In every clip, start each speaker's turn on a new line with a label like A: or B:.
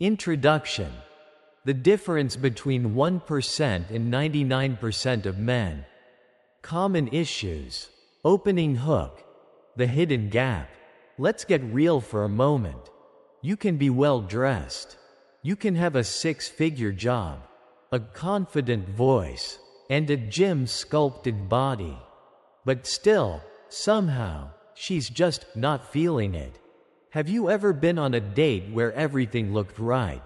A: Introduction. The difference between 1% and 99% of men. Common issues. Opening hook. The hidden gap. Let's get real for a moment. You can be well dressed. You can have a six-figure job, a confident voice, and a gym-sculpted body. But still, somehow, she's just not feeling it. Have you ever been on a date where everything looked right,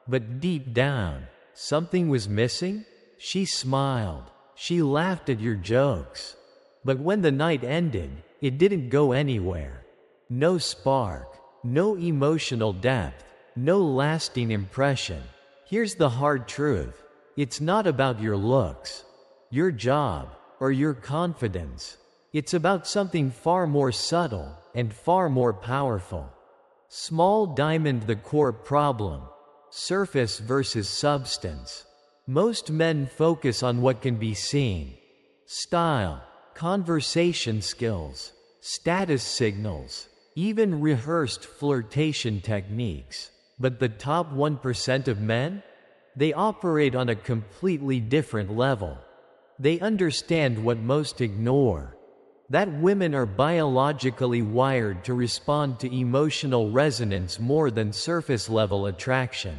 A: but deep down, something was missing? She smiled, she laughed at your jokes. But when the night ended, it didn't go anywhere. No spark, no emotional depth, no lasting impression. Here's the hard truth. It's not about your looks, your job, or your confidence. It's about something far more subtle and far more powerful. Small diamond. The core problem. Surface versus substance. Most men focus on what can be seen. Style, conversation skills, status signals, even rehearsed flirtation techniques. But the top 1% of men? They operate on a completely different level. They understand what most ignore. That women are biologically wired to respond to emotional resonance more than surface-level attraction.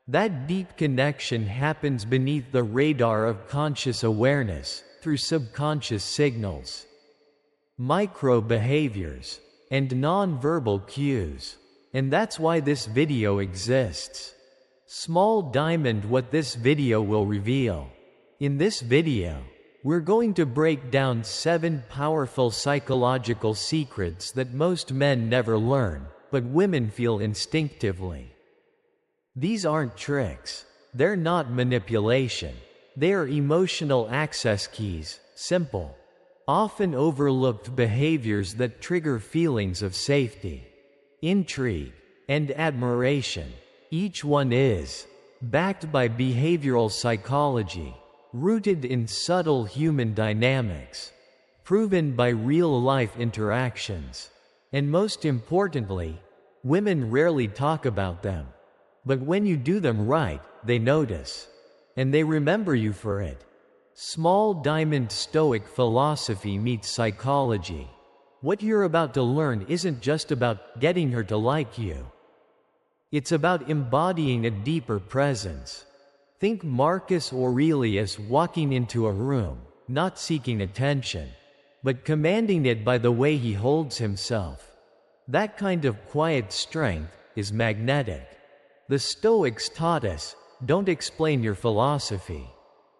A: That deep connection happens beneath the radar of conscious awareness, through subconscious signals, micro-behaviors, and non-verbal cues. And that's why this video exists. Small diamond. What this video will reveal. In this video, we're going to break down 7 powerful psychological secrets that most men never learn, but women feel instinctively. These aren't tricks. They're not manipulation. They are emotional access keys, simple, often overlooked behaviors that trigger feelings of safety, intrigue, and admiration. Each one is backed by behavioral psychology, rooted in subtle human dynamics, proven by real-life interactions. And most importantly, women rarely talk about them. But when you do them right, they notice. And they remember you for it. Small diamond. Stoic philosophy meets psychology. What you're about to learn isn't just about getting her to like you. It's about embodying a deeper presence. Think Marcus Aurelius walking into a room, not seeking attention, but commanding it by the way he holds himself. That kind of quiet strength is magnetic. The Stoics taught us, don't explain your philosophy.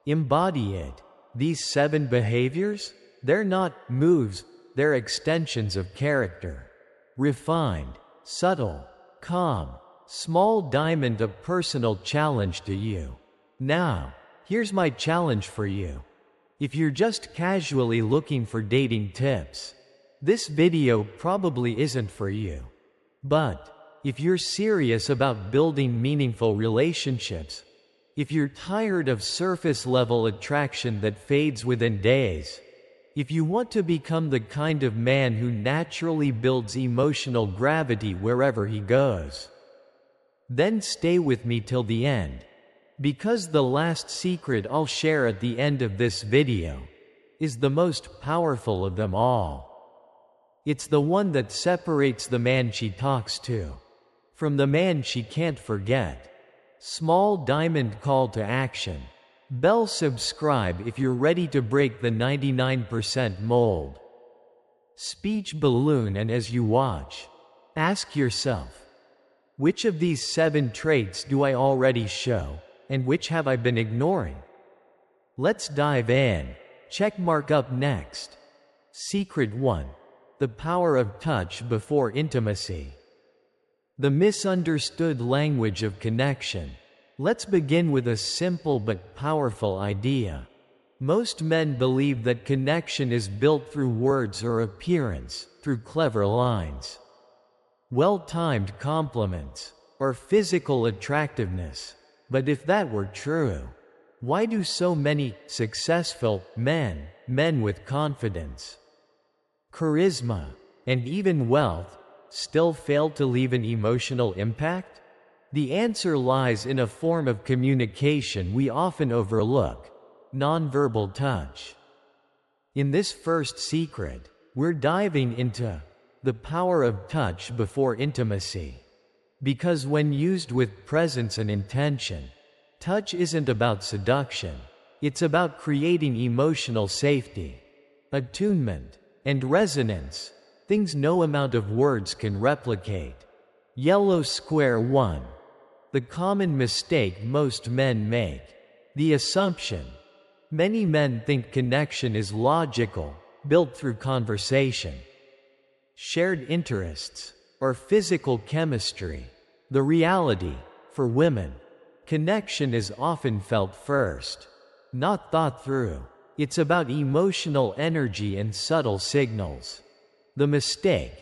A: Embody it. These 7 behaviors? They're not moves, they're extensions of character. Refined, subtle, calm, small diamond. A personal challenge to you. Now, here's my challenge for you. If you're just casually looking for dating tips, this video probably isn't for you. But if you're serious about building meaningful relationships, if you're tired of surface-level attraction that fades within days, if you want to become the kind of man who naturally builds emotional gravity wherever he goes, then stay with me till the end. Because the last secret I'll share at the end of this video is the most powerful of them all. It's the one that separates the man she talks to from the man she can't forget. Small diamond. Call to action. Bell. Subscribe if you're ready to break the 99% mold. Speech balloon. And as you watch, ask yourself, which of these 7 traits do I already show? And which have I been ignoring? Let's dive in. Checkmark. Up next. Secret 1. The power of touch before intimacy. The misunderstood language of connection. Let's begin with a simple but powerful idea. Most men believe that connection is built through words or appearance, through clever lines, well-timed compliments, or physical attractiveness. But if that were true, why do so many successful men with confidence, charisma, and even wealth still fail to leave an emotional impact? The answer lies in a form of communication we often overlook: nonverbal touch. In this first secret, we're diving into the power of touch before intimacy. Because when used with presence and intention, touch isn't about seduction, it's about creating emotional safety, attunement, and resonance, things no amount of words can replicate. Yellow Square 1. The common mistake most men make. The assumption. Many men think connection is logical, built through conversation, shared interests, or physical chemistry. The reality, for women, connection is often felt first, not thought through. It's about emotional energy and subtle signals. The mistake.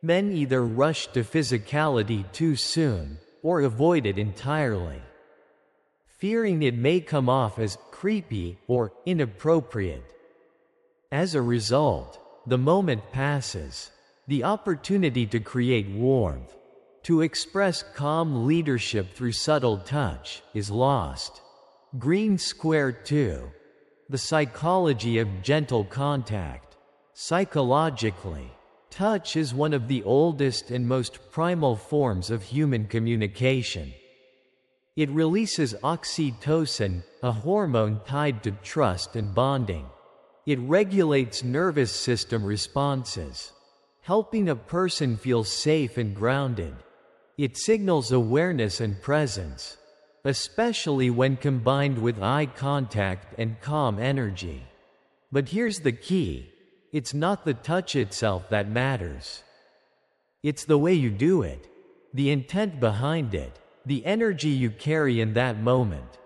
A: Men either rush to physicality too soon, or avoid it entirely, fearing it may come off as creepy or inappropriate. As a result, the moment passes. The opportunity to create warmth, to express calm leadership through subtle touch, is lost. Green Square 2. The psychology of gentle contact. Psychologically, touch is one of the oldest and most primal forms of human communication. It releases oxytocin, a hormone tied to trust and bonding. It regulates nervous system responses, helping a person feel safe and grounded. It signals awareness and presence, especially when combined with eye contact and calm energy. But here's the key: it's not the touch itself that matters. It's the way you do it, the intent behind it, the energy you carry in that moment.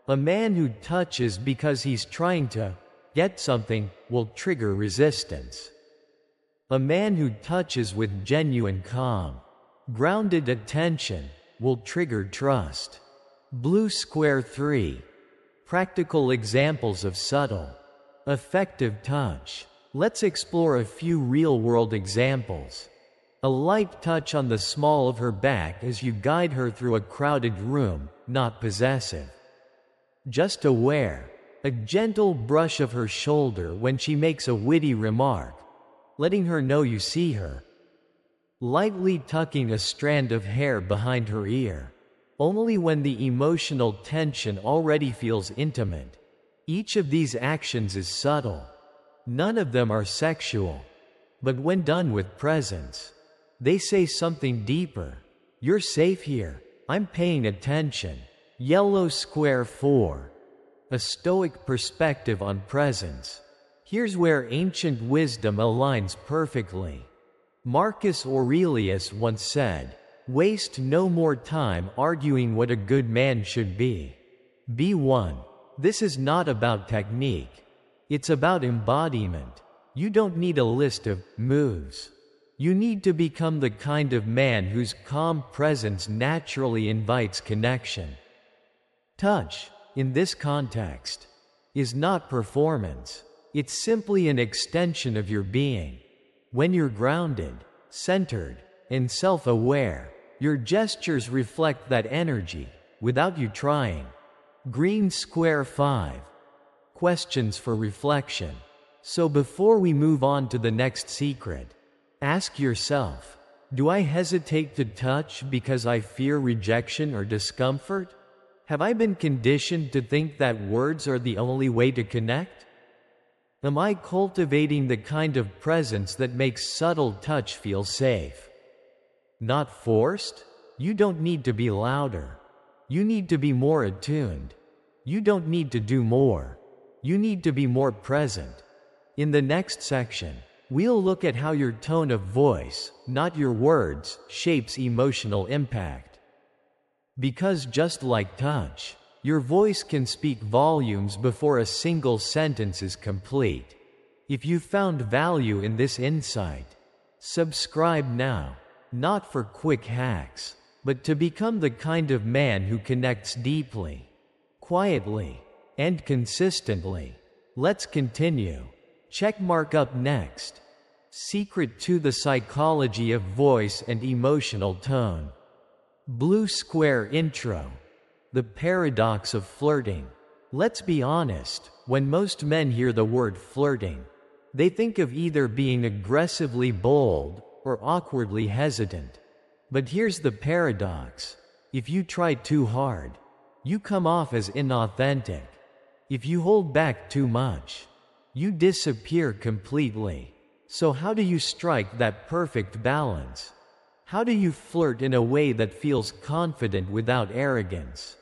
A: A man who touches because he's trying to get something will trigger resistance. A man who touches with genuine calm, grounded attention will trigger trust. Blue Square 3. Practical examples of subtle, effective touch. Let's explore a few real-world examples. A light touch on the small of her back as you guide her through a crowded room, not possessive, just aware. A gentle brush of her shoulder when she makes a witty remark, letting her know you see her. Lightly tucking a strand of hair behind her ear, only when the emotional tension already feels intimate. Each of these actions is subtle. None of them are sexual. But when done with presence, they say something deeper. You're safe here. I'm paying attention. Yellow Square 4. A Stoic perspective on presence. Here's where ancient wisdom aligns perfectly. Marcus Aurelius once said, "Waste no more time arguing what a good man should be. Be one." This is not about technique. It's about embodiment. You don't need a list of moves. You need to become the kind of man whose calm presence naturally invites connection. Touch, in this context, is not performance. It's simply an extension of your being. When you're grounded, centered, and self-aware, your gestures reflect that energy, without you trying. Green Square 5. Questions for reflection. So before we move on to the next secret, ask yourself, do I hesitate to touch because I fear rejection or discomfort? Have I been conditioned to think that words are the only way to connect? Am I cultivating the kind of presence that makes subtle touch feel safe? Not forced? You don't need to be louder. You need to be more attuned. You don't need to do more. You need to be more present. In the next section, we'll look at how your tone of voice, not your words, shapes emotional impact. Because just like touch, your voice can speak volumes before a single sentence is complete. If you found value in this insight, subscribe now, not for quick hacks, but to become the kind of man who connects deeply, quietly, and consistently. Let's continue. Checkmark up next. Secret to the psychology of voice and emotional tone. Blue square intro. The paradox of flirting. Let's be honest, when most men hear the word flirting, they think of either being aggressively bold or awkwardly hesitant. But here's the paradox. If you try too hard, you come off as inauthentic. If you hold back too much, you disappear completely. So how do you strike that perfect balance? How do you flirt in a way that feels confident without arrogance,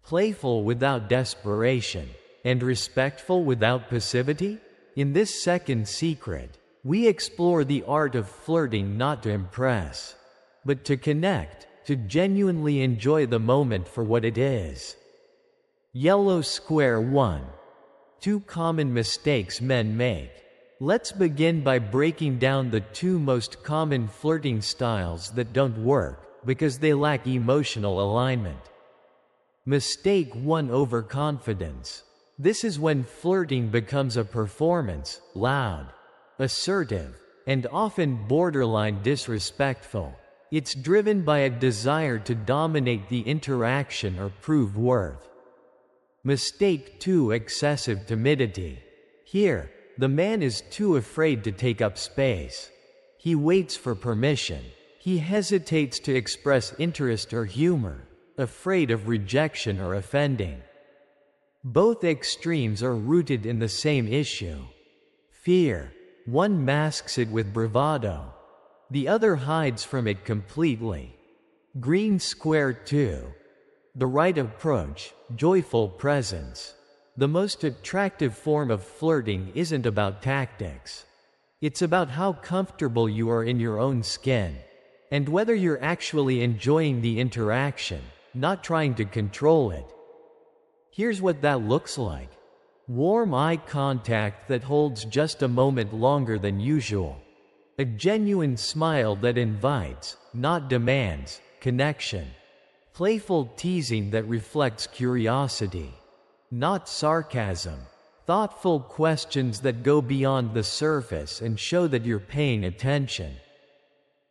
A: playful without desperation, and respectful without passivity? In this second secret, we explore the art of flirting not to impress, but to connect, to genuinely enjoy the moment for what it is. Yellow square 1. 2 common mistakes men make. Let's begin by breaking down the 2 most common flirting styles that don't work because they lack emotional alignment. Mistake 1: overconfidence. This is when flirting becomes a performance, loud, assertive, and often borderline disrespectful. It's driven by a desire to dominate the interaction or prove worth. Mistake 2: excessive timidity. Here, the man is too afraid to take up space. He waits for permission. He hesitates to express interest or humor, afraid of rejection or offending. Both extremes are rooted in the same issue: fear. One masks it with bravado. The other hides from it completely. Green square 2. The right approach, joyful presence. The most attractive form of flirting isn't about tactics. It's about how comfortable you are in your own skin, and whether you're actually enjoying the interaction, not trying to control it. Here's what that looks like. Warm eye contact that holds just a moment longer than usual. A genuine smile that invites, not demands, connection. Playful teasing that reflects curiosity, not sarcasm. Thoughtful questions that go beyond the surface and show that you're paying attention.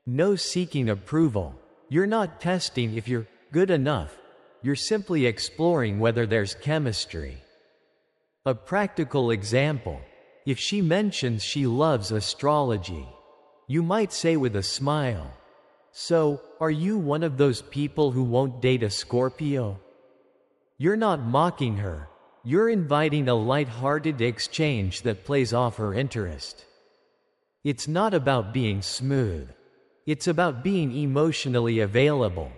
A: No seeking approval. You're not testing if you're good enough. You're simply exploring whether there's chemistry. A practical example: if she mentions she loves astrology, you might say with a smile, "So, are you one of those people who won't date a Scorpio?" You're not mocking her. You're inviting a light-hearted exchange that plays off her interest. It's not about being smooth. It's about being emotionally available,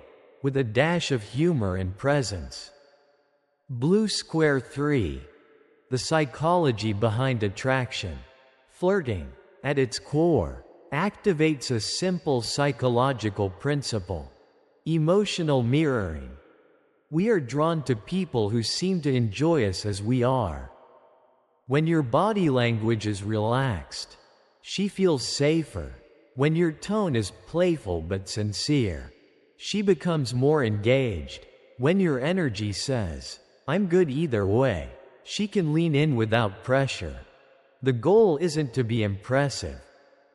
A: with a dash of humor and presence. Blue square 3. The psychology behind attraction. Flirting, at its core, activates a simple psychological principle: emotional mirroring. We are drawn to people who seem to enjoy us as we are. When your body language is relaxed, she feels safer. When your tone is playful but sincere, she becomes more engaged. When your energy says, "I'm good either way," she can lean in without pressure. The goal isn't to be impressive.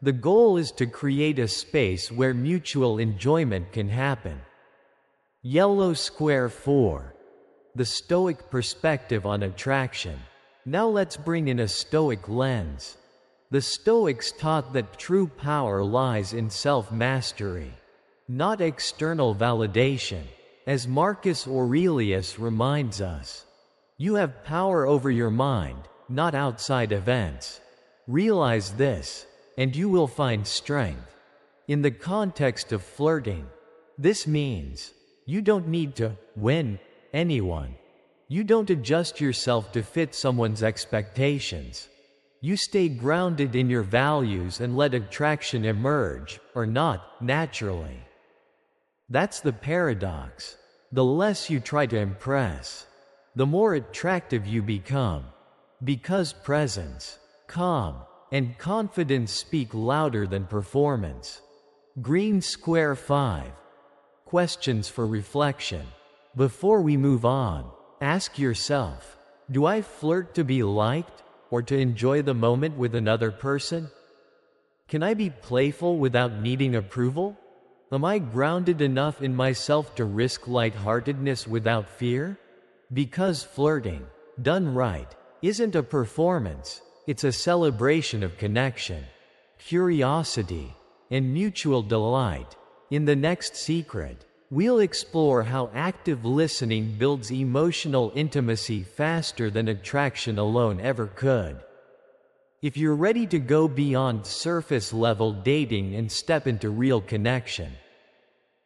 A: The goal is to create a space where mutual enjoyment can happen. Yellow square 4. The Stoic perspective on attraction. Now let's bring in a Stoic lens. The Stoics taught that true power lies in self-mastery, not external validation. As Marcus Aurelius reminds us, you have power over your mind, not outside events. Realize this, and you will find strength. In the context of flirting, this means you don't need to win anyone. You don't adjust yourself to fit someone's expectations. You stay grounded in your values and let attraction emerge, or not, naturally. That's the paradox. The less you try to impress, the more attractive you become. Because presence, calm, and confidence speak louder than performance. Green square 5. Questions for reflection. Before we move on, ask yourself, do I flirt to be liked or to enjoy the moment with another person? Can I be playful without needing approval? Am I grounded enough in myself to risk lightheartedness without fear? Because flirting, done right, isn't a performance, it's a celebration of connection, curiosity, and mutual delight. In the next secret, we'll explore how active listening builds emotional intimacy faster than attraction alone ever could. If you're ready to go beyond surface-level dating and step into real connection,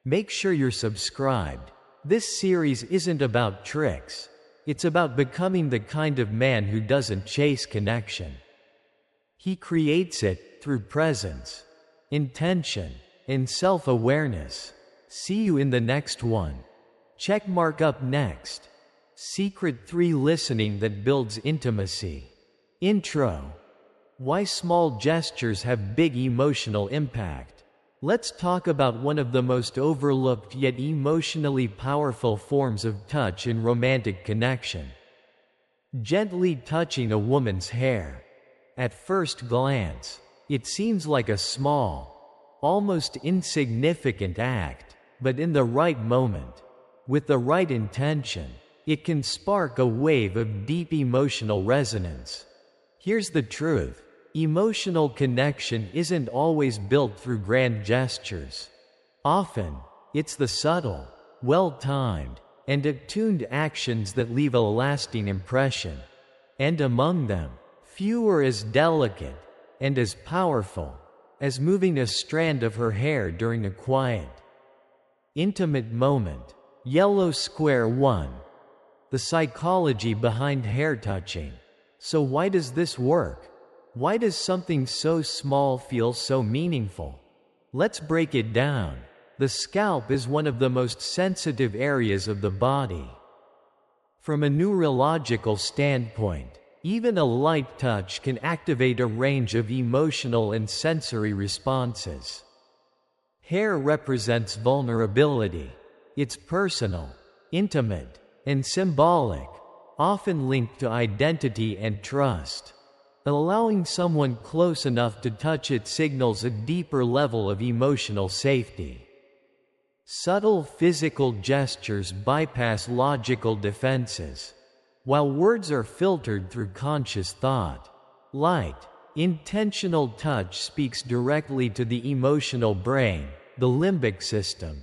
A: make sure you're subscribed. This series isn't about tricks. It's about becoming the kind of man who doesn't chase connection. He creates it through presence, intention, and self-awareness. See you in the next one. Checkmark up next. Secret 3: Listening that builds intimacy. Intro. Why small gestures have big emotional impact. Let's talk about one of the most overlooked yet emotionally powerful forms of touch in romantic connection. Gently touching a woman's hair. At first glance, it seems like a small, almost insignificant act, but in the right moment, with the right intention, it can spark a wave of deep emotional resonance. Here's the truth. Emotional connection isn't always built through grand gestures. Often, it's the subtle, well-timed, and attuned actions that leave a lasting impression. And among them, few are as delicate and as powerful as moving a strand of her hair during a quiet, intimate moment. Yellow Square 1. The psychology behind hair touching. So why does this work? Why does something so small feel so meaningful? Let's break it down. The scalp is one of the most sensitive areas of the body. From a neurological standpoint, even a light touch can activate a range of emotional and sensory responses. Hair represents vulnerability. It's personal, intimate, and symbolic, often linked to identity and trust. Allowing someone close enough to touch it signals a deeper level of emotional safety. Subtle physical gestures bypass logical defenses. While words are filtered through conscious thought, light, intentional touch speaks directly to the emotional brain, the limbic system.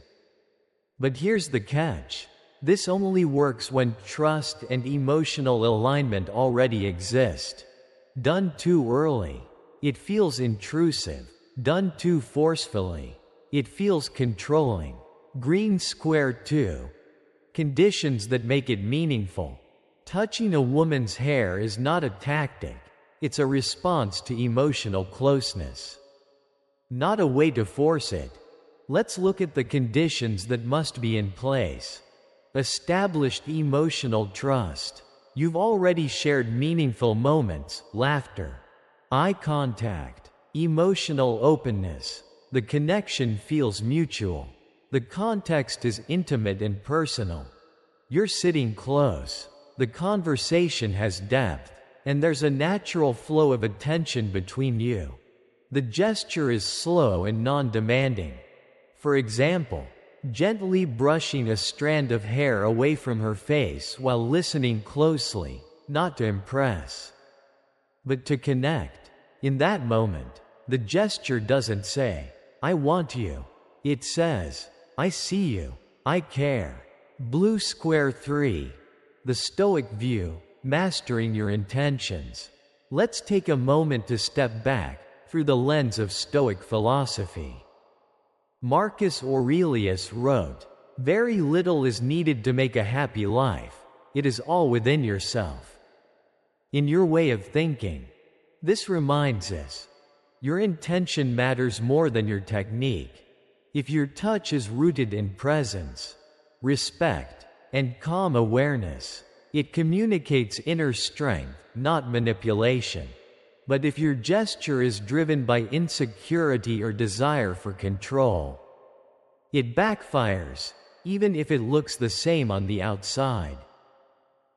A: But here's the catch. This only works when trust and emotional alignment already exist. Done too early, it feels intrusive. Done too forcefully, it feels controlling. Green Square 2. Conditions that make it meaningful. Touching a woman's hair is not a tactic, it's a response to emotional closeness. Not a way to force it. Let's look at the conditions that must be in place. Established emotional trust. You've already shared meaningful moments, laughter, eye contact, emotional openness. The connection feels mutual. The context is intimate and personal. You're sitting close. The conversation has depth, and there's a natural flow of attention between you. The gesture is slow and non-demanding. For example, gently brushing a strand of hair away from her face while listening closely, not to impress, but to connect. In that moment, the gesture doesn't say, "I want you." It says, "I see you, I care." Blue Square 3. The Stoic view, mastering your intentions. Let's take a moment to step back, through the lens of Stoic philosophy. Marcus Aurelius wrote, "Very little is needed to make a happy life. It is all within yourself." In your way of thinking, this reminds us, your intention matters more than your technique. If your touch is rooted in presence, respect, and calm awareness, it communicates inner strength, not manipulation. But if your gesture is driven by insecurity or desire for control, it backfires, even if it looks the same on the outside.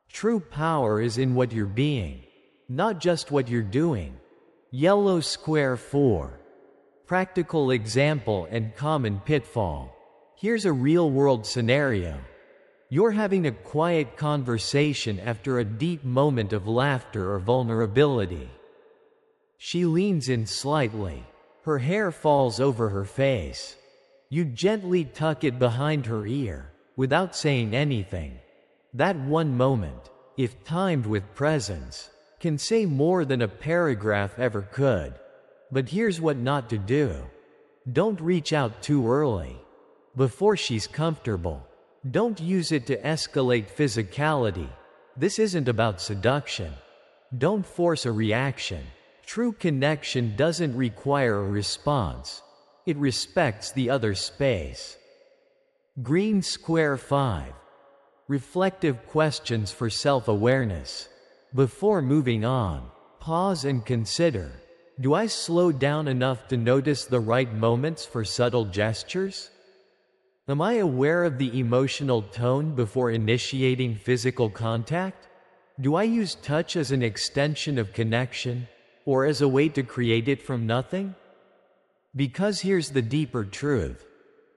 A: True power is in what you're being, not just what you're doing. Yellow Square 4. Practical example and common pitfall. Here's a real-world scenario. You're having a quiet conversation after a deep moment of laughter or vulnerability. She leans in slightly. Her hair falls over her face. You gently tuck it behind her ear, without saying anything. That one moment, if timed with presence, can say more than a paragraph ever could. But here's what not to do. Don't reach out too early. Before she's comfortable. Don't use it to escalate physicality. This isn't about seduction. Don't force a reaction. True connection doesn't require a response. It respects the other's space. Green Square 5. Reflective questions for self-awareness. Before moving on, pause and consider. Do I slow down enough to notice the right moments for subtle gestures? Am I aware of the emotional tone before initiating physical contact? Do I use touch as an extension of connection, or as a way to create it from nothing? Because here's the deeper truth.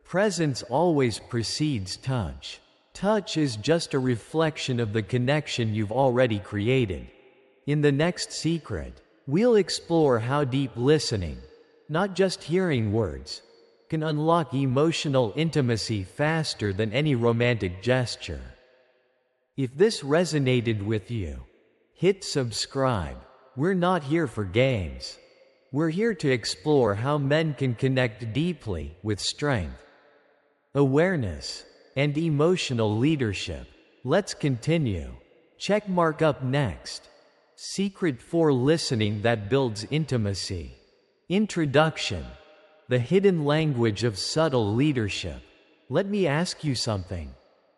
A: Presence always precedes touch. Touch is just a reflection of the connection you've already created. In the next secret, we'll explore how deep listening, not just hearing words, can unlock emotional intimacy faster than any romantic gesture. If this resonated with you, hit subscribe. We're not here for games. We're here to explore how men can connect deeply with strength, awareness, and emotional leadership. Let's continue. Checkmark up next. Secret for listening that builds intimacy. Introduction. The hidden language of subtle leadership. Let me ask you something.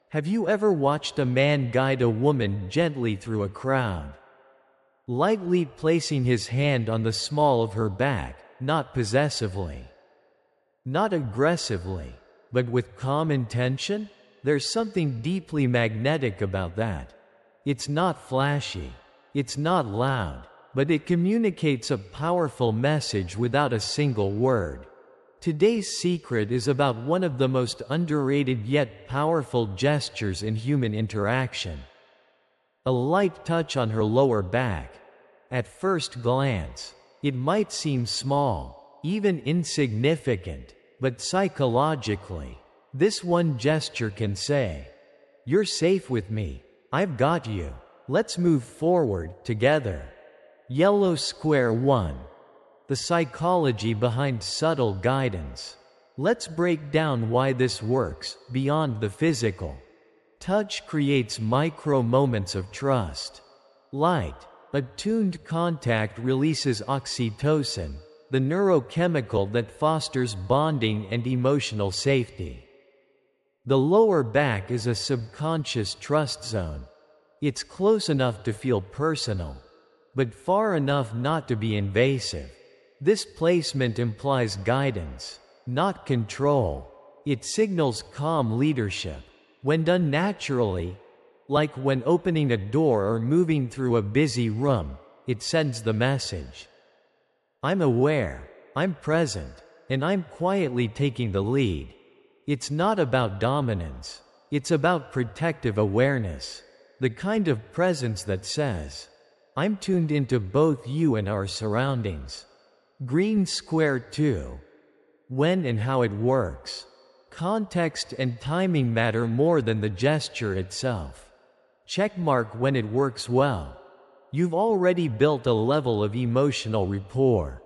A: Have you ever watched a man guide a woman gently through a crowd? Lightly placing his hand on the small of her back, not possessively, not aggressively, but with calm intention? There's something deeply magnetic about that. It's not flashy, it's not loud, but it communicates a powerful message without a single word. Today's secret is about one of the most underrated yet powerful gestures in human interaction. A light touch on her lower back. At first glance, it might seem small, even insignificant, but psychologically, this one gesture can say, "You're safe with me. I've got you. Let's move forward together." Yellow Square 1. The psychology behind subtle guidance. Let's break down why this works beyond the physical. Touch creates micro moments of trust. Light, attuned contact releases oxytocin, the neurochemical that fosters bonding and emotional safety. The lower back is a subconscious trust zone. It's close enough to feel personal, but far enough not to be invasive. This placement implies guidance, not control. It signals calm leadership. When done naturally, like when opening a door or moving through a busy room, it sends the message. I'm aware, I'm present, and I'm quietly taking the lead. It's not about dominance. It's about protective awareness. The kind of presence that says, I'm tuned into both you and our surroundings. Green Square 2. When and how it works. Context and timing matter more than the gesture itself. Checkmark when it works well. You've already built a level of emotional rapport.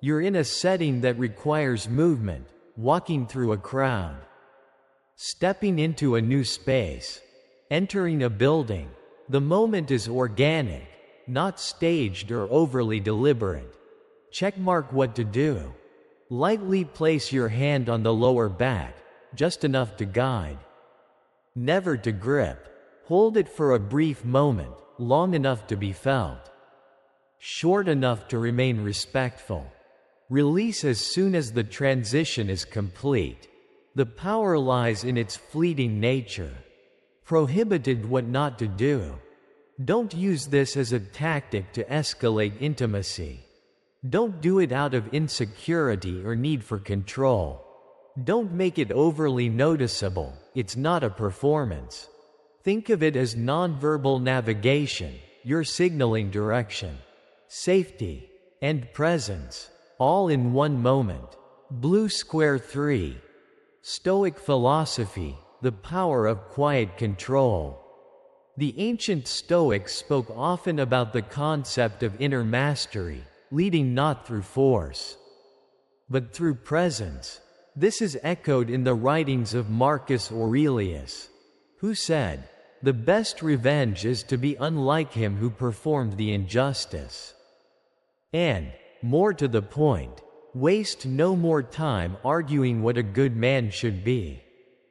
A: You're in a setting that requires movement, walking through a crowd, stepping into a new space, entering a building. The moment is organic, not staged or overly deliberate. Checkmark what to do. Lightly place your hand on the lower back, just enough to guide. Never to grip. Hold it for a brief moment, long enough to be felt. Short enough to remain respectful. Release as soon as the transition is complete. The power lies in its fleeting nature. Prohibited what not to do. Don't use this as a tactic to escalate intimacy. Don't do it out of insecurity or need for control. Don't make it overly noticeable, it's not a performance. Think of it as nonverbal navigation, you're signaling direction, safety, and presence, all in one moment. Blue Square 3. Stoic philosophy, the power of quiet control. The ancient Stoics spoke often about the concept of inner mastery, leading not through force, but through presence. This is echoed in the writings of Marcus Aurelius, who said, "The best revenge is to be unlike him who performed the injustice." And, more to the point, waste no more time arguing what a good man should be.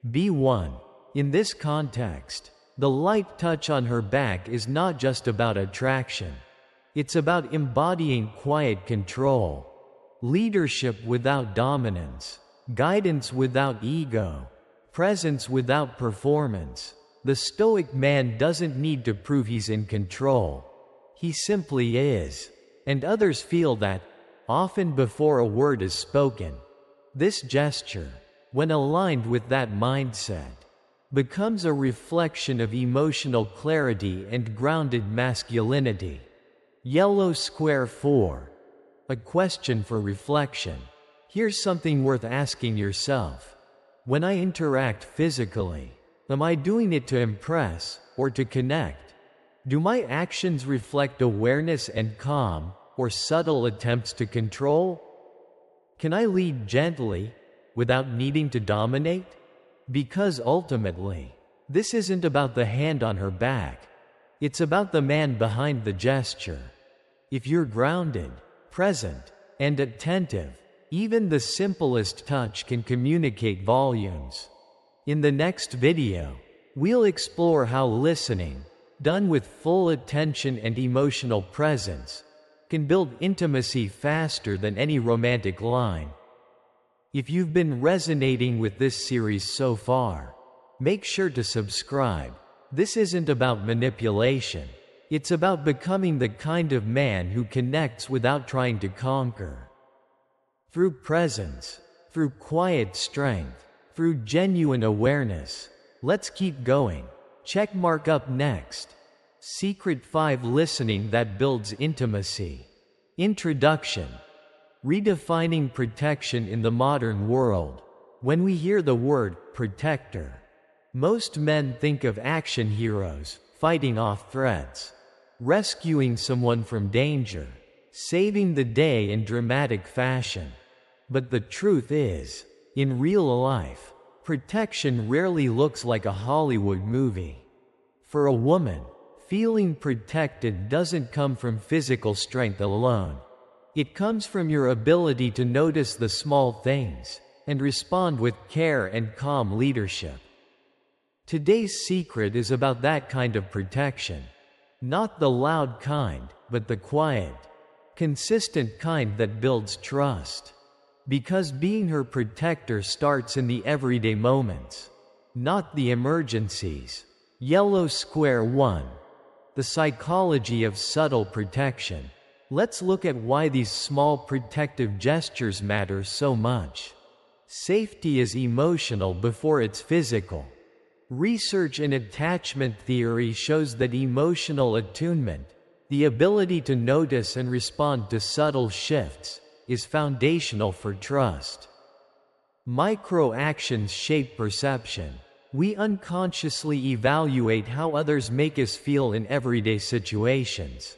A: Be one. In this context, the light touch on her back is not just about attraction. It's about embodying quiet control, leadership without dominance, guidance without ego, presence without performance. The Stoic man doesn't need to prove he's in control. He simply is. And others feel that, often before a word is spoken. This gesture, when aligned with that mindset, becomes a reflection of emotional clarity and grounded masculinity. Yellow Square 4. A question for reflection. Here's something worth asking yourself. When I interact physically, am I doing it to impress or to connect? Do my actions reflect awareness and calm, or subtle attempts to control? Can I lead gently, without needing to dominate? Because ultimately, this isn't about the hand on her back. It's about the man behind the gesture. If you're grounded, present, and attentive, even the simplest touch can communicate volumes. In the next video, we'll explore how listening, done with full attention and emotional presence, can build intimacy faster than any romantic line. If you've been resonating with this series so far, make sure to subscribe. This isn't about manipulation. It's about becoming the kind of man who connects without trying to conquer. Through presence, through quiet strength, through genuine awareness. Let's keep going. Checkmark up next. Secret 5 Listening that builds intimacy. Introduction. Redefining protection in the modern world. When we hear the word protector, most men think of action heroes, fighting off threats, rescuing someone from danger, saving the day in dramatic fashion. But the truth is, in real life, protection rarely looks like a Hollywood movie. For a woman, feeling protected doesn't come from physical strength alone. It comes from your ability to notice the small things and respond with care and calm leadership. Today's secret is about that kind of protection. Not the loud kind, but the quiet, consistent kind that builds trust. Because being her protector starts in the everyday moments, not the emergencies. Yellow Square 1. The psychology of subtle protection. Let's look at why these small protective gestures matter so much. Safety is emotional before it's physical. Research in attachment theory shows that emotional attunement, the ability to notice and respond to subtle shifts, is foundational for trust. Micro-actions shape perception. We unconsciously evaluate how others make us feel in everyday situations.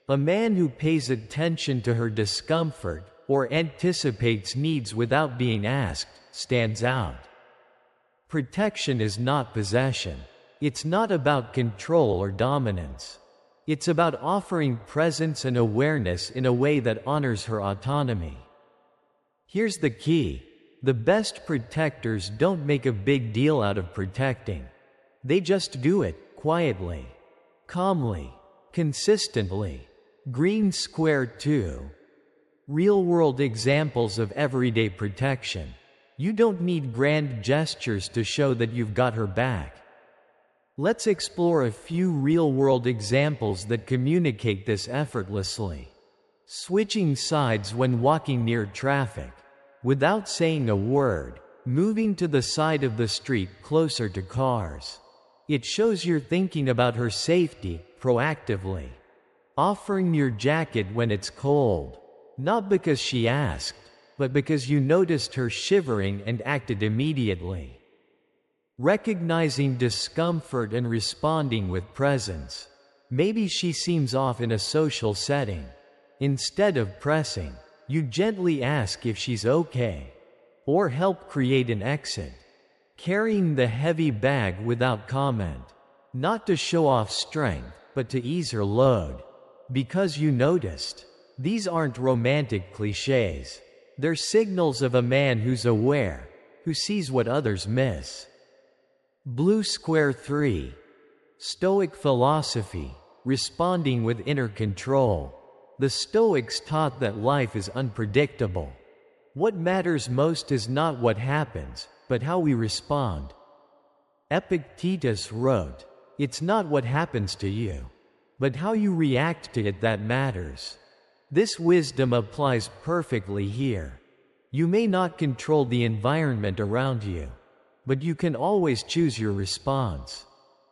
A: A man who pays attention to her discomfort or anticipates needs without being asked stands out. Protection is not possession. It's not about control or dominance. It's about offering presence and awareness in a way that honors her autonomy. Here's the key. The best protectors don't make a big deal out of protecting. They just do it, quietly, calmly, consistently. Green Square 2. Real-world examples of everyday protection. You don't need grand gestures to show that you've got her back. Let's explore a few real-world examples that communicate this effortlessly. switching sides when walking near traffic, without saying a word, moving to the side of the street closer to cars. It shows you're thinking about her safety proactively. Offering your jacket when it's cold, not because she asked, but because you noticed her shivering and acted immediately. Recognizing discomfort and responding with presence. Maybe she seems off in a social setting. Instead of pressing, you gently ask if she's okay, or help create an exit. Carrying the heavy bag without comment, not to show off strength, but to ease her load. Because you noticed. These aren't romantic cliches. They're signals of a man who's aware, who sees what others miss. Blue Square 3. Stoic philosophy, responding with inner control. The Stoics taught that life is unpredictable. What matters most is not what happens, but how we respond. Epictetus wrote, "It's not what happens to you, but how you react to it that matters." This wisdom applies perfectly here. You may not control the environment around you, but you can always choose your response.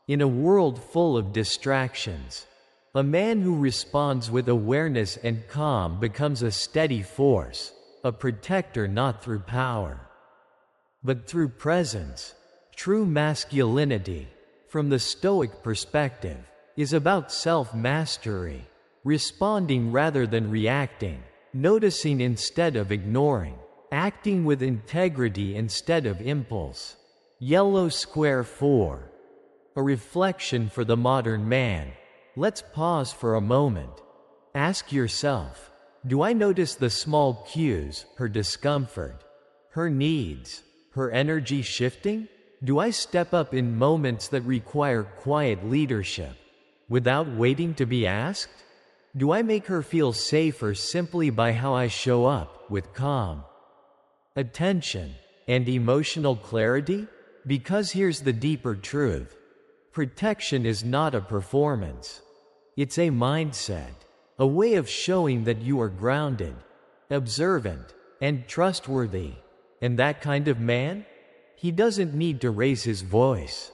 A: In a world full of distractions, a man who responds with awareness and calm becomes a steady force, a protector not through power, but through presence. True masculinity, from the Stoic perspective, is about self-mastery, responding rather than reacting, noticing instead of ignoring, acting with integrity instead of impulse. Yellow Square 4. A reflection for the modern man. Let's pause for a moment. Ask yourself, do I notice the small cues, her discomfort, her needs, her energy shifting? Do I step up in moments that require quiet leadership, without waiting to be asked? Do I make her feel safer simply by how I show up, with calm, attention, and emotional clarity? Because here's the deeper truth. Protection is not a performance. It's a mindset, a way of showing that you are grounded, observant, and trustworthy. And that kind of man? He doesn't need to raise his voice.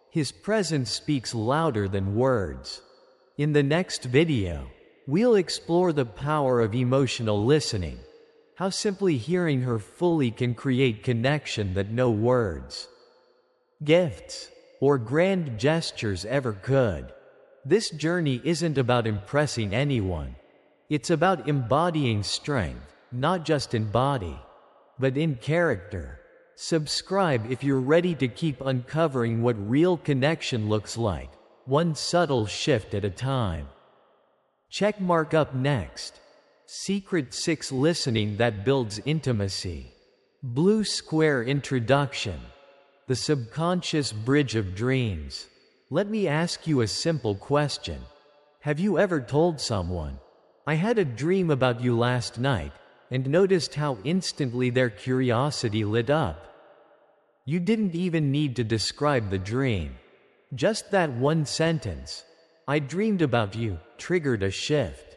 A: His presence speaks louder than words. In the next video, we'll explore the power of emotional listening, how simply hearing her fully can create connection that no words, gifts, or grand gestures ever could. This journey isn't about impressing anyone. It's about embodying strength, not just in body, but in character. Subscribe if you're ready to keep uncovering what real connection looks like, one subtle shift at a time. Checkmark up next. Secret 6 Listening that builds intimacy. Blue Square Introduction. The subconscious bridge of dreams. Let me ask you a simple question. Have you ever told someone, "I had a dream about you last night," and noticed how instantly their curiosity lit up? You didn't even need to describe the dream. Just that one sentence, "I dreamed about you," triggered a shift.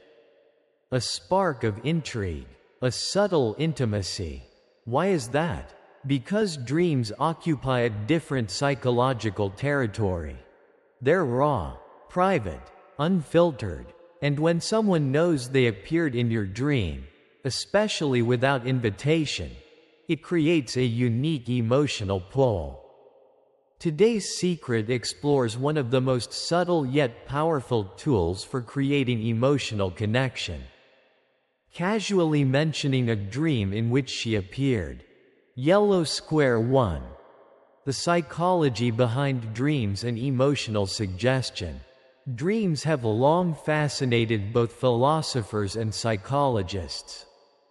A: A spark of intrigue, a subtle intimacy. Why is that? Because dreams occupy a different psychological territory. They're raw, private, unfiltered, and when someone knows they appeared in your dream, especially without invitation, it creates a unique emotional pull. Today's secret explores one of the most subtle yet powerful tools for creating emotional connection. Casually mentioning a dream in which she appeared. Yellow Square 1. The psychology behind dreams and emotional suggestion. Dreams have long fascinated both philosophers and psychologists.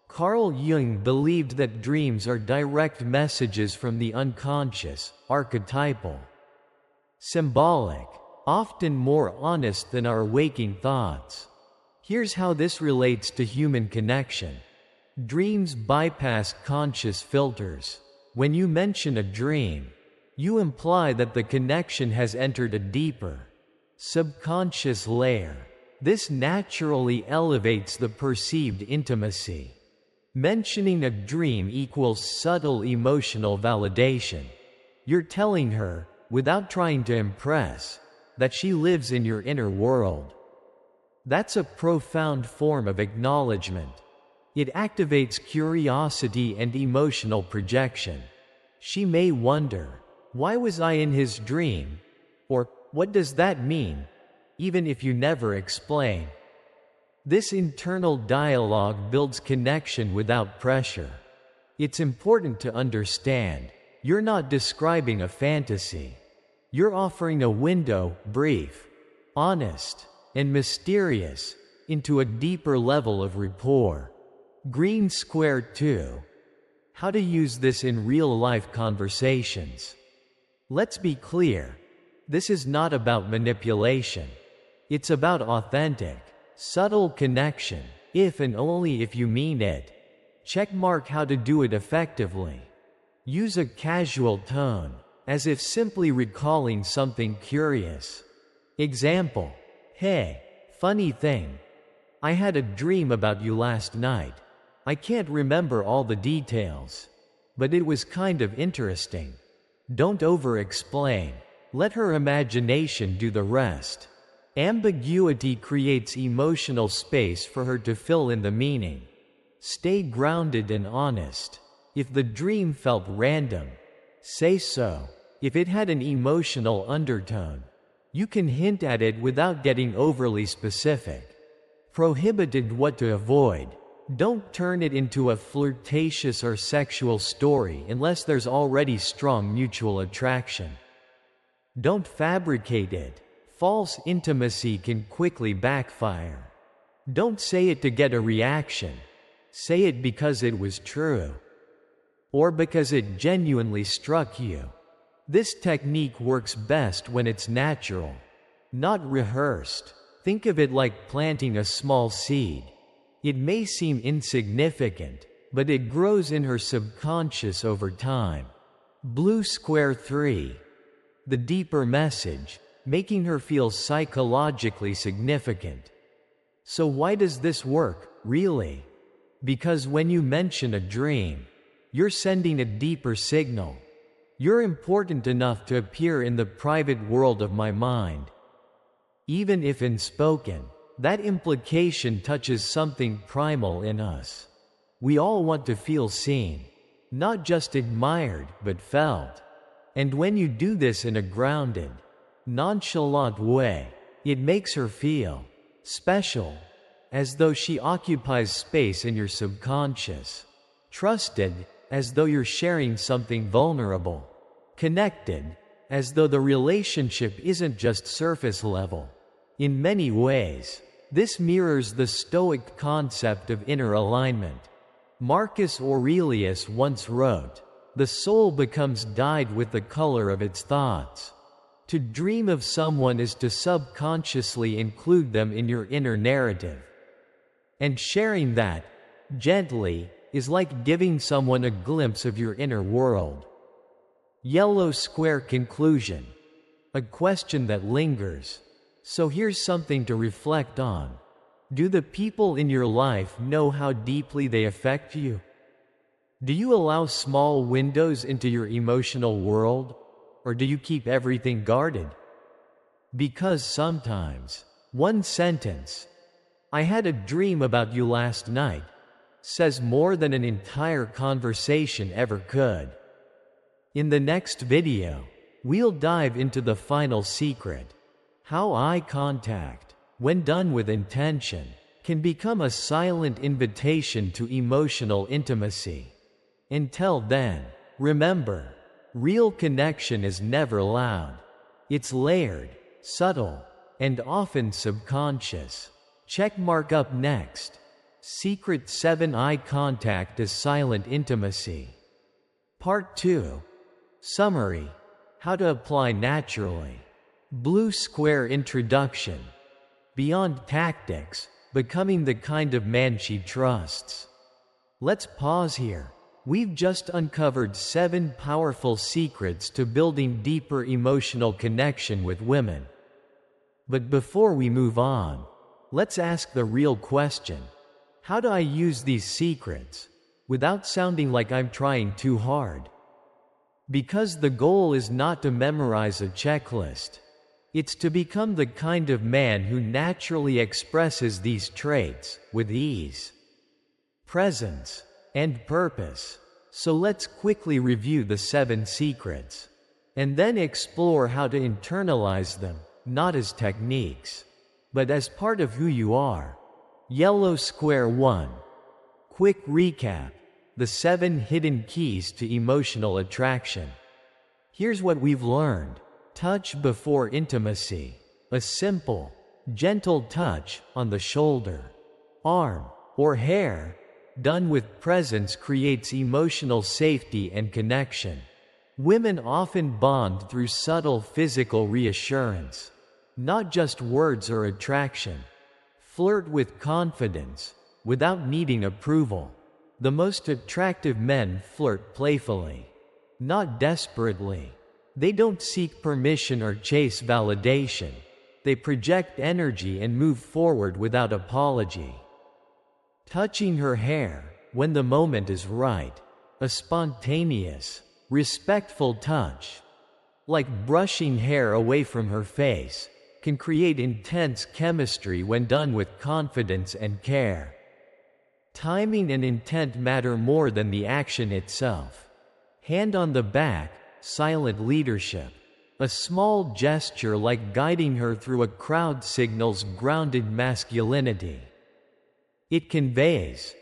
A: Carl Jung believed that dreams are direct messages from the unconscious, archetypal, symbolic, often more honest than our waking thoughts. Here's how this relates to human connection. Dreams bypass conscious filters. When you mention a dream, you imply that the connection has entered a deeper, subconscious layer. This naturally elevates the perceived intimacy. Mentioning a dream equals subtle emotional validation. You're telling her, without trying to impress, that she lives in your inner world. That's a profound form of acknowledgement. It activates curiosity and emotional projection. She may wonder, why was I in his dream? Or, what does that mean? Even if you never explain. This internal dialogue builds connection without pressure. It's important to understand, you're not describing a fantasy. You're offering a window, brief, honest, and mysterious, into a deeper level of rapport. Green Square 2. How to use this in real-life conversations. Let's be clear. This is not about manipulation. It's about authentic, subtle connection, if and only if you mean it. Checkmark how to do it effectively. Use a casual tone, as if simply recalling something curious. Example: hey, funny thing. I had a dream about you last night. I can't remember all the details, but it was kind of interesting. Don't over-explain. Let her imagination do the rest. Ambiguity creates emotional space for her to fill in the meaning. Stay grounded and honest. If the dream felt random, say so. If it had an emotional undertone, you can hint at it without getting overly specific. Prohibited what to avoid. Don't turn it into a flirtatious or sexual story unless there's already strong mutual attraction. Don't fabricate it. False intimacy can quickly backfire. Don't say it to get a reaction. Say it because it was true. Or because it genuinely struck you. This technique works best when it's natural, not rehearsed. Think of it like planting a small seed. It may seem insignificant, but it grows in her subconscious over time. Blue Square 3. The deeper message, making her feel psychologically significant. So why does this work, really? Because when you mention a dream, you're sending a deeper signal. You're important enough to appear in the private world of my mind. Even if unspoken, that implication touches something primal in us. We all want to feel seen, not just admired, but felt. And when you do this in a grounded, nonchalant way, it makes her feel special, as though she occupies space in your subconscious. Trusted, as though you're sharing something vulnerable. Connected, as though the relationship isn't just surface level. In many ways, this mirrors the Stoic concept of inner alignment. Marcus Aurelius once wrote, "The soul becomes dyed with the color of its thoughts." To dream of someone is to subconsciously include them in your inner narrative. And sharing that, gently, is like giving someone a glimpse of your inner world. Yellow Square conclusion. A question that lingers. So here's something to reflect on. Do the people in your life know how deeply they affect you? Do you allow small windows into your emotional world? Or do you keep everything guarded? Because sometimes, one sentence, "I had a dream about you last night," says more than an entire conversation ever could. In the next video, we'll dive into the final secret, how eye contact, when done with intention, can become a silent invitation to emotional intimacy. Until then, remember, real connection is never loud. It's layered, subtle, and often subconscious. Checkmark up next. Secret 7 Eye Contact as Silent Intimacy. Part 2. Summary. How to apply naturally. Blue Square Introduction. Beyond tactics, becoming the kind of man she trusts. Let's pause here. We've just uncovered 7 powerful secrets to building deeper emotional connection with women. But before we move on, let's ask the real question. How do I use these secrets without sounding like I'm trying too hard? Because the goal is not to memorize a checklist. It's to become the kind of man who naturally expresses these traits with ease, presence, and purpose. So let's quickly review the 7 secrets, and then explore how to internalize them, not as techniques, but as part of who you are. Yellow square 1. Quick recap. The 7 hidden keys to emotional attraction. Here's what we've learned. Touch before intimacy. A simple, gentle touch on the shoulder, arm, or hair, done with presence creates emotional safety and connection. Women often bond through subtle physical reassurance, not just words or attraction. Flirt with confidence, without needing approval. The most attractive men flirt playfully, not desperately. They don't seek permission or chase validation. They project energy and move forward without apology. Touching her hair when the moment is right. A spontaneous, respectful touch, like brushing hair away from her face, can create intense chemistry when done with confidence and care. Timing and intent matter more than the action itself. Hand on the back, silent leadership. A small gesture like guiding her through a crowd signals grounded masculinity. It conveys,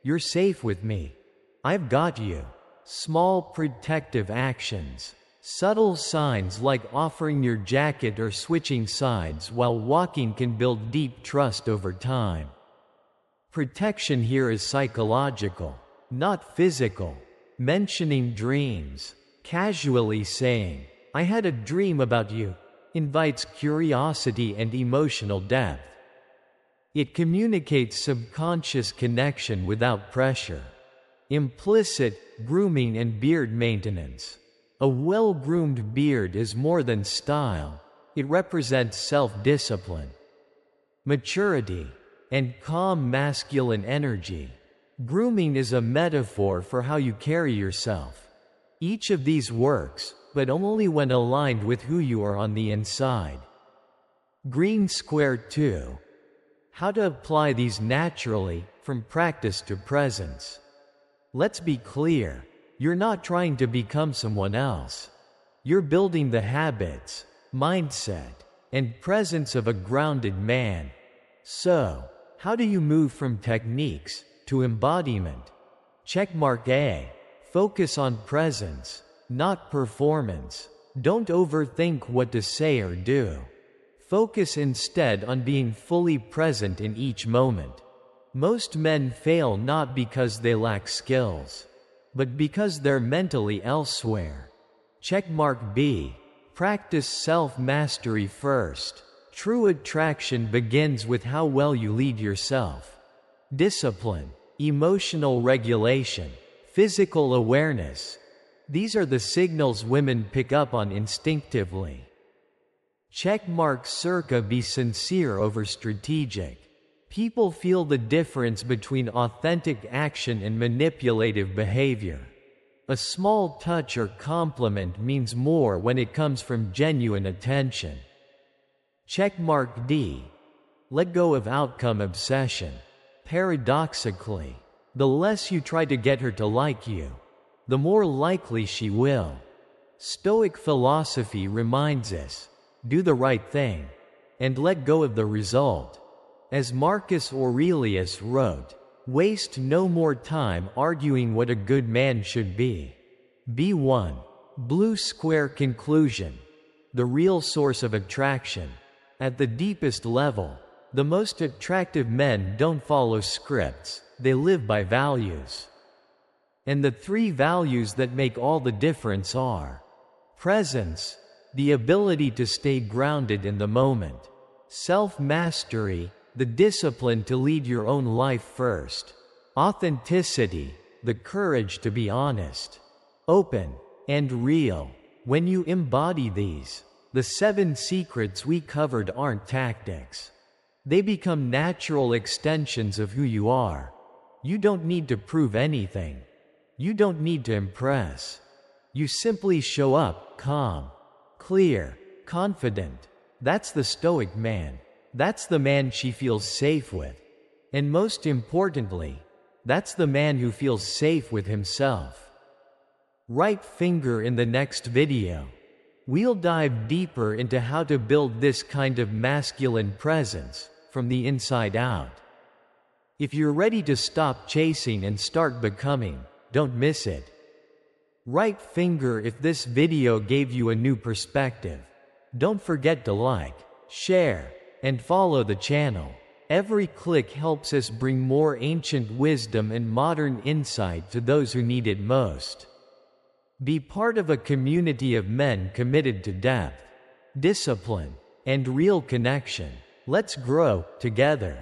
A: "You're safe with me. I've got you." Small protective actions. Subtle signs like offering your jacket or switching sides while walking can build deep trust over time. Protection here is psychological, not physical. Mentioning dreams. Casually saying, "I had a dream about you," invites curiosity and emotional depth. It communicates subconscious connection without pressure. Implicit grooming and beard maintenance. A well-groomed beard is more than style. It represents self-discipline, maturity, and calm masculine energy. Grooming is a metaphor for how you carry yourself. Each of these works, but only when aligned with who you are on the inside. Green square 2. How to apply these naturally, from practice to presence. Let's be clear, you're not trying to become someone else. You're building the habits, mindset, and presence of a grounded man. So, how do you move from techniques to embodiment? Checkmark A. Focus on presence, not performance. Don't overthink what to say or do. Focus instead on being fully present in each moment. Most men fail not because they lack skills, but because they're mentally elsewhere. Checkmark B. Practice self-mastery first. True attraction begins with how well you lead yourself. Discipline, emotional regulation, physical awareness. These are the signals women pick up on instinctively. Checkmark circa be sincere over strategic. People feel the difference between authentic action and manipulative behavior. A small touch or compliment means more when it comes from genuine attention. Checkmark D. Let go of outcome obsession. Paradoxically, the less you try to get her to like you, the more likely she will. Stoic philosophy reminds us, do the right thing, and let go of the result. As Marcus Aurelius wrote, waste no more time arguing what a good man should be. B1. Blue square conclusion. The real source of attraction. At the deepest level, the most attractive men don't follow scripts, they live by values. And the 3 values that make all the difference are: presence, the ability to stay grounded in the moment; self-mastery, the discipline to lead your own life first; authenticity, the courage to be honest, open, and real. When you embody these, the 7 secrets we covered aren't tactics. They become natural extensions of who you are. You don't need to prove anything. You don't need to impress. You simply show up, calm, clear, confident. That's the Stoic man. That's the man she feels safe with. And most importantly, that's the man who feels safe with himself. Right finger in the next video. We'll dive deeper into how to build this kind of masculine presence from the inside out. If you're ready to stop chasing and start becoming, don't miss it. Right finger if this video gave you a new perspective. Don't forget to like, share, and follow the channel. Every click helps us bring more ancient wisdom and modern insight to those who need it most. Be part of a community of men committed to depth, discipline, and real connection. Let's grow together.